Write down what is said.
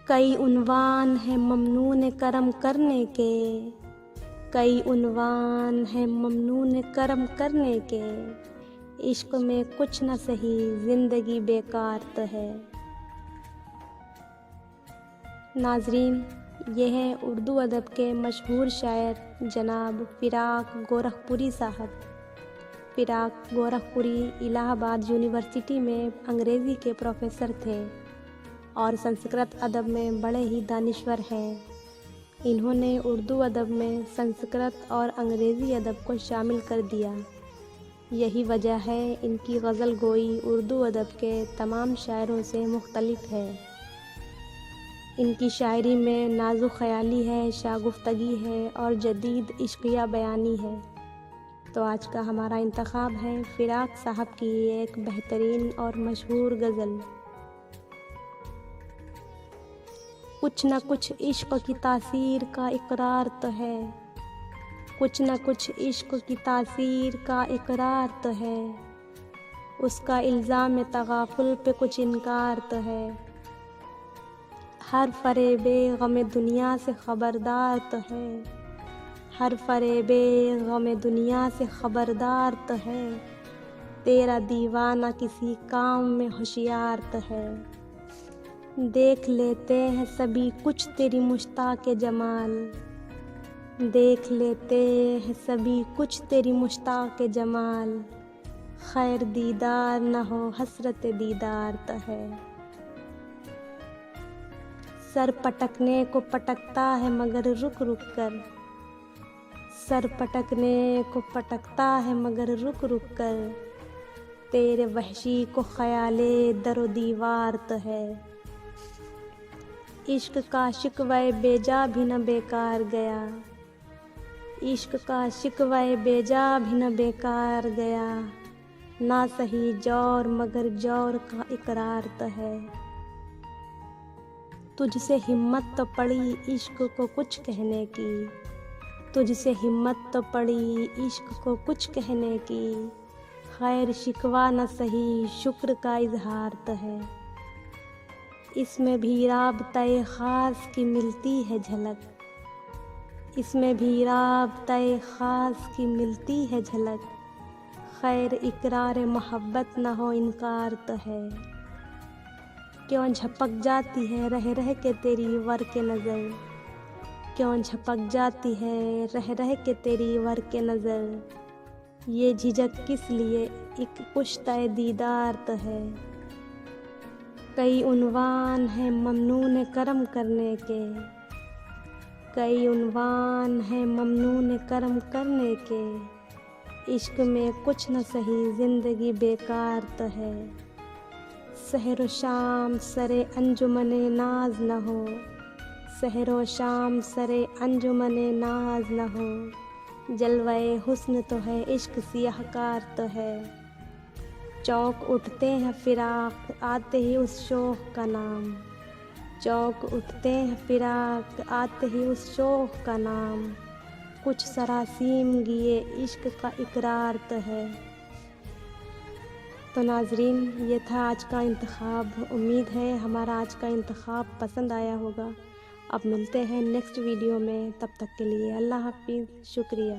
کئی عنوان ہیں ممنون کرم کرنے کے، کئی عنوان ہیں ممنون کرم کرنے کے، عشق میں کچھ نہ سہی زندگی بیکار تو ہے۔ ناظرین، یہ ہیں اردو ادب کے مشہور شاعر جناب فراق گورکھپوری صاحب۔ فراق گورکھپوری الہ آباد یونیورسٹی میں انگریزی کے پروفیسر تھے اور سنسکرت ادب میں بڑے ہی دانشور ہیں۔ انہوں نے اردو ادب میں سنسکرت اور انگریزی ادب کو شامل کر دیا۔ یہی وجہ ہے ان کی غزل گوئی اردو ادب کے تمام شاعروں سے مختلف ہے۔ ان کی شاعری میں نازک خیالی ہے، شائستگی ہے اور جدید عشقیہ بیانی ہے۔ تو آج کا ہمارا انتخاب ہے فراق صاحب کی ایک بہترین اور مشہور غزل۔ کچھ نہ کچھ عشق کی تاثیر کا اقرار تو ہے، کچھ نہ کچھ عشق کی تاثیر کا اقرار تو ہے، اس کا الزام تغافل پہ کچھ انکار تو ہے، ہر فریب غم دنیا سے خبردار تو ہے، ہر فریب غم دنیا سے خبردار تو ہے، تیرا دیوانہ کسی کام میں ہوشیار تو ہے، دیکھ لیتے ہیں سبھی کچھ تیری مشتاق جمال، دیکھ لیتے ہیں سبھی کچھ تیری مشتاق جمال، خیر دیدار نہ ہو حسرت دیدار تو ہے، سر پٹکنے کو پٹکتا ہے مگر رک رک کر، سر پٹکنے کو پٹکتا ہے مگر رک رک کر، تیرے وحشی کو خیال در و دیوار تو ہے، عشق کا شکوہ بیجا بھی نہ بیکار گیا، عشق کا شکوہ بیجا بھی نہ بیکار گیا، نہ سہی جور مگر جور کا اقرار تو ہے، تجھ سے ہمت تو پڑی عشق کو کچھ کہنے کی، تجھ سے ہمت تو پڑی عشق کو کچھ کہنے کی، خیر شکوہ نہ سہی شکر کا اظہار تو ہے، اس میں بھی رابطہ خاص کی ملتی ہے جھلک، اس میں بھی رابطہ خاص کی ملتی ہے جھلک، خیر اقرار محبت نہ ہو انکار تو ہے، کیوں جھپک جاتی ہے رہ رہ کے تیری ور کے نظر، کیوں جھپک جاتی ہے رہ رہ کے تیری ور کے نظر، یہ جھجک کس لیے ایک پشتہ دیدار تو ہے، کئی عنوان ہیں ممنون کرم کرنے کے، کئی عنوان ہیں ممنون کرم کرنے کے، عشق میں کچھ نہ سہی زندگی بیکار تو ہے، سحر و شام سرے انجمن ناز نہ ہو، سحر و شام سرے انجمن ناز نہ ہو، جلوہ حسن تو ہے عشق سیاہ کار تو ہے، چونک اٹھتے ہیں فراق آتے ہی اس شوق کا نام، چونک اٹھتے ہیں فراق آتے ہی اس شوق کا نام، کچھ سراسیم گیے عشق کا اقرار تو ہے۔ تو ناظرین، یہ تھا آج کا انتخاب۔ امید ہے ہمارا آج کا انتخاب پسند آیا ہوگا۔ اب ملتے ہیں نیکسٹ ویڈیو میں، تب تک کے لیے اللہ حافظ، شکریہ۔